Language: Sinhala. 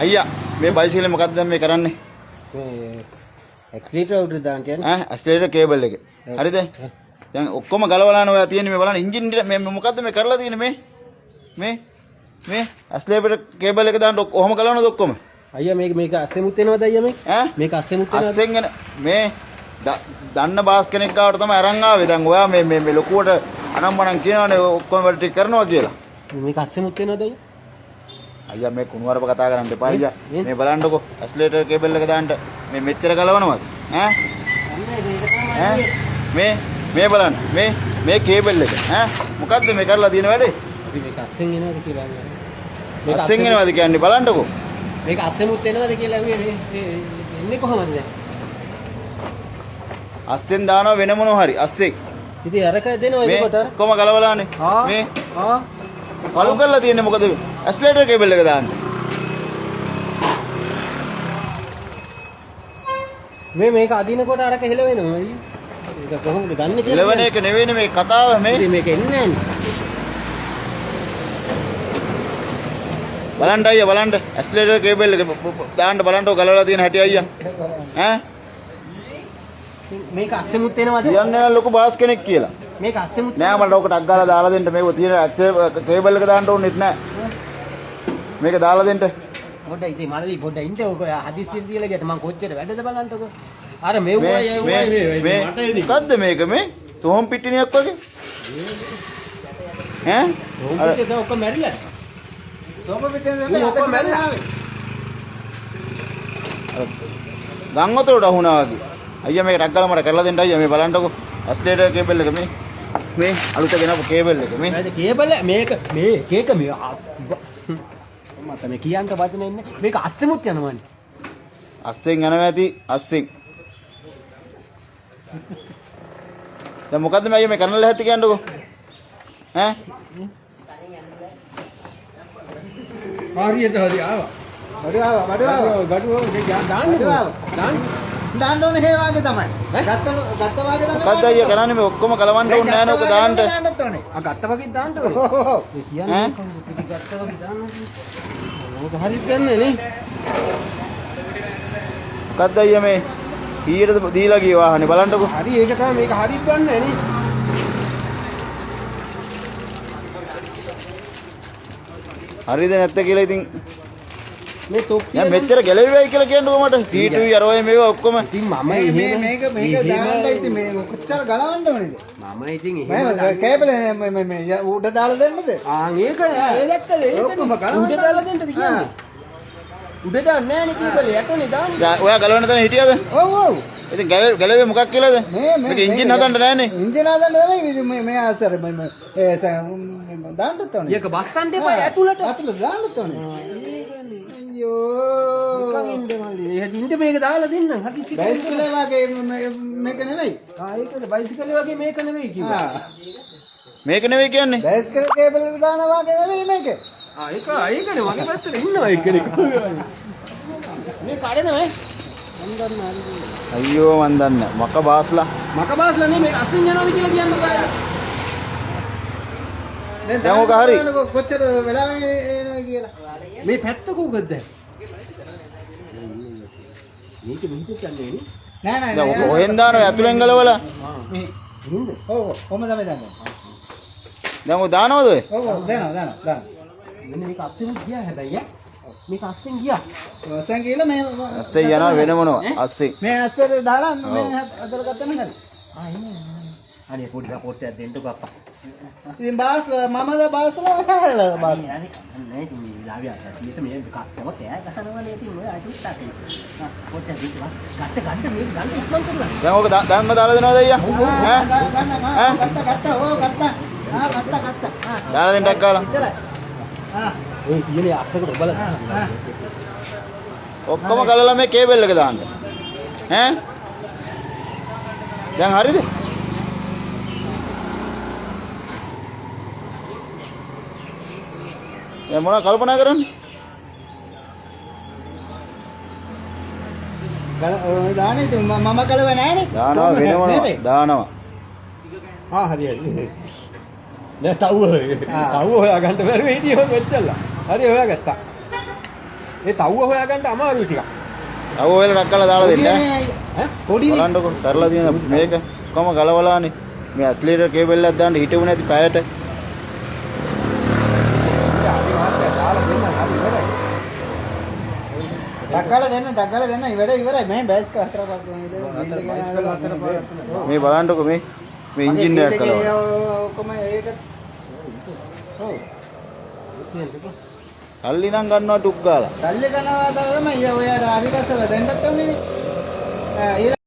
අයියා මේ බයිසිකලේ මොකද්ද දැන් මේ කරන්නේ? මේ ඇක්සිලරේටර් උඩට දාන්න කියන්නේ. ඇක්සිලරේටර් කේබල් එක. හරිද? දැන් ඔක්කොම ගලවලාන ඔයා තියෙන්නේ මේ බලන්න එන්ජින් මේ මොකද්ද මේ කරලා තියෙන්නේ මේ ඇක්සිලරේටර් කේබල් එක දාන්න ඔහොම ගලවනවද ඔක්කොම? අයියා මේක අස්සෙමුත් වෙනවද අයියා මේ? මේක අස්සෙමුත් වෙනවද? අස්සෙන් එන මේ දන්න බාස් කෙනෙක් ගාවට තමයි අරන් ආවේ. දැන් ඔයා මේ ලොකුවට අනම්මනම් කියනවානේ ඔක්කොම වැඩ ටික කරනවා කියලා. මේක අස්සෙමුත් වෙනවද අයියා? අයියා මේ කුණුවරප කතා කරන්න එපා අයියා. මේ බලන්නකෝ ඇක්සිලරේටර් කේබල් එක දාන්න මේ මෙච්චර ගලවනවද? මේ බලන්න මේ කේබල් එක මොකද්ද මේ කරලා තියෙන වැඩේ? මේක අස්සෙන් එනවද කියලා අයියා. මේක අස්සෙන් එනවද කියන්නේ බලන්නකෝ. මේක අස්සෙමුත් වෙනවද කියලා අහුවේ මේ එන්නේ කොහමද දැන්? අස්සෙන් දානවා වෙන මොනවා හරි අස්සෙන්. ඉතින් අරක දෙනවා ඒකට අර. කොම ගලවලානේ. මේ පළු කරලා තියෙන්නේ මොකද? ඇක්සිලරේටර් කේබල් එක දාන්න. මේක අදිනකොට අරක හෙල වෙනවා අයියා. ඒක කොහොමද ගන්න කියලා? එළවන එක නෙවෙයිනේ මේ කතාව මේ. ඉතින් මේක එන්නේ නැහැ. බලන්න අයියා බලන්න ඇක්සිලරේටර් කේබල් එක දාන්න බලන්න ගලවලා තියෙන හැටි අයියා. මේක අස්සෙමුත් වෙනවද? කියන්නේ ලොකු බාස් කෙනෙක් කියලා. මේක අස්සෙමුත් නෑ මට ඔකට අක් ගාලා දාලා දෙන්න මේක තියෙන කේබල් එක දාන්න ඕනෙත් නෑ. මේක දාලා දෙන්න. පොඩ්ඩයි ඉතින් මල්ලි පොඩ්ඩයි ඉන්න ඔක හදිස්සියට තියලා ගියට මං කොච්චර වැඩද බලන්නකෝ. අර මේ මොකද්ද මේක මේ සෝම් පිටිනියක් වගේ? සෝම් පිටිය ඔක්කොම මැරිලා. සෝම් පිටිය ඔක්කොම මැරිලා. ගම් වතුරට අහුණා වගේ. අයියා මේක ටක් ගාලා මට කරලා දෙන්න අයියා මේ බලන්නකෝ ඇක්සිලරේටර් කේබල් එක මේ අලුත ගෙනපු කේබල් එක මේ කේබල් මේක මට මේ කියන්න වචන ඉන්නේ මේක අස්සෙමුත් යනවනේ අස්සෙන් යනවා ඇති අස්සෙන් දැන් මොකද්ද මේ අයියා මේ කරන්න ලැහැත්ති කියන්නකෝ හරියට හරි ආවා දාන්න ඕනේ හේ වාගේ තමයි. ගත්ත වාගේ තමයි. මොකද්ද අයියා කරන්නේ මේ ඔක්කොම කලවන්න ඕනේ නෑ නෝක දාන්න. ගත්ත වගේ දාන්න ඕනේ. ඒ කියන්නේ ගත්ත වගේ දාන්න. ඕක හරියට ගන්නනේ නේ. මොකද්ද අයියා මේ ඊයටද දීලා ගිය වාහනේ බලන්නකෝ. හරි ඒක තමයි මේක හරියට ගන්න නේ. හරිද නැත්ද කියලා ඉතින් මේ තොප්පිය දැන් මෙච්චර ගැලවෙයි කියලා කියන්නකෝ මට ටීටුයි අරවයි මේවා ඔක්කොම ඉතින් මම මේක දාන්න ඉතින් මේ කොච්චර ගලවන්න ඕනේද මම ඉතින් එහෙම කේබල් මේ උඩ දාලා දෙන්නද ඒක ඒ දැක්කද ඔක්කොම උඩ දාලා දෙන්නද කියන්නේ උඩ දාන්න නෑ නේ කේබල් යටනේ දාන්නේ ඔයා ගලවන්න තැන හිටියද ඔව් ඉතින් ගැලවේ මොකක් කියලාද මේක එන්ජින් හදන්න නෑනේ එන්ජින් හදන්න තමයි මේ ආසර දාන්නත් ඕනේ ඒක බස්සන්න එපා ඇතුළට දාන්නත් ඕනේ අයියෝ ඉන්න මේක දාලා දෙන්නම් හදිසි බයිසිකල් වගේ මේක නෙවෙයි ඒකද බයිසිකල් වගේ මේක නෙවෙයි කිව්වා මේක නෙවෙයි කියන්නේ බයිසිකල් කේබල් එක දානවා වගේ නෙවෙයි මේක ඒකනේ වගේ පැත්තට ඉන්නවා එක්කෙනෙක් මේ කඩනවා අයියෝ මන් දන්නේ මක බාස්ලා නේ මේක අසින් යනවාද කියලා කියන්න බෑ දැන් ඔක හරි කොච්චර වෙලා එනවා කියලා මේ පැත්ත කෝකද මේක මෙහෙට යන්නේ නෑ දැන් ඔක හොෙන් දානවා ඇතුලෙන් ගලවලා මේ හින්ද ඔව් කොහම තමයි දාන්නේ දැන් ඔය දානවද ඔය ඔව් දානවා මෙන්න මේක අස්සෙන් ගියා හැබැයි මේක අස්සෙන් ගියා අස්සෙන් ගිහලා මේ අස්සෙන් යනවා වෙන මොනවා අස්සෙන් මේ අස්සෙන් දාලා මේ අතර ගත්තා නේද එන්නේ අනේ පොඩි සපෝට් එකක් දෙන්නකෝ අප්පා ඉතින් බාස් මමද බාස්ලා බාස් නෑ ඉතින් මේ ලාවිය ඇටියට මේ කස්ටමර් තෑ ගහනවනේ ඉතින් ඔය අයිටුස්ටාක් පොඩ්ඩක් දීලා ගන්න මේක ගන්න ඉක්මන් කරලා දැන් ඔක දැන්ම දාලා දෙනවද අයියා ගත්තා දාලා දෙන්නක් කාලා ඔය කියන්නේ අස්සකට බලන්න ඔක්කොම ගලලා මේ කේබල් එක දාන්න දැන් හරිද දැන් මොනවද කල්පනා කරන්නේ දාන්නේ ඉතින් මම කලව නෑනේ දානවා වෙන මොනවා දානවා හරි නෑ තව්ව හොයා ගන්න බැරුව හිටියෝ මෙච්චරලා හරි හොයාගත්තා ඒ තව්ව හොයාගන්න අමාරුයි ටිකක්. අව ඔයලා රක්කලා දාලා දෙන්න ඈ. ඈ පොඩි බලන්නකො කරලා තියෙන මේක කොහම ගලවලානේ. මේ ඇත්ලීටර් කේබල් එකක් දාන්න හිටුනේ නැති පැයට. දක්කලා දෙන්න ඉවරයි මේ බෑස් කර මේ බලන්නකො මේ එන්ජින් එකක් කරනවා. ඔක්කොම ඒක ඔව් සල්ලි නම් ගන්නවා ටුක් ගාලා. සල්ලි කනවා තමයි ඔයාට හරි ගස්සලා දෙන්නත් ඕනේ නේ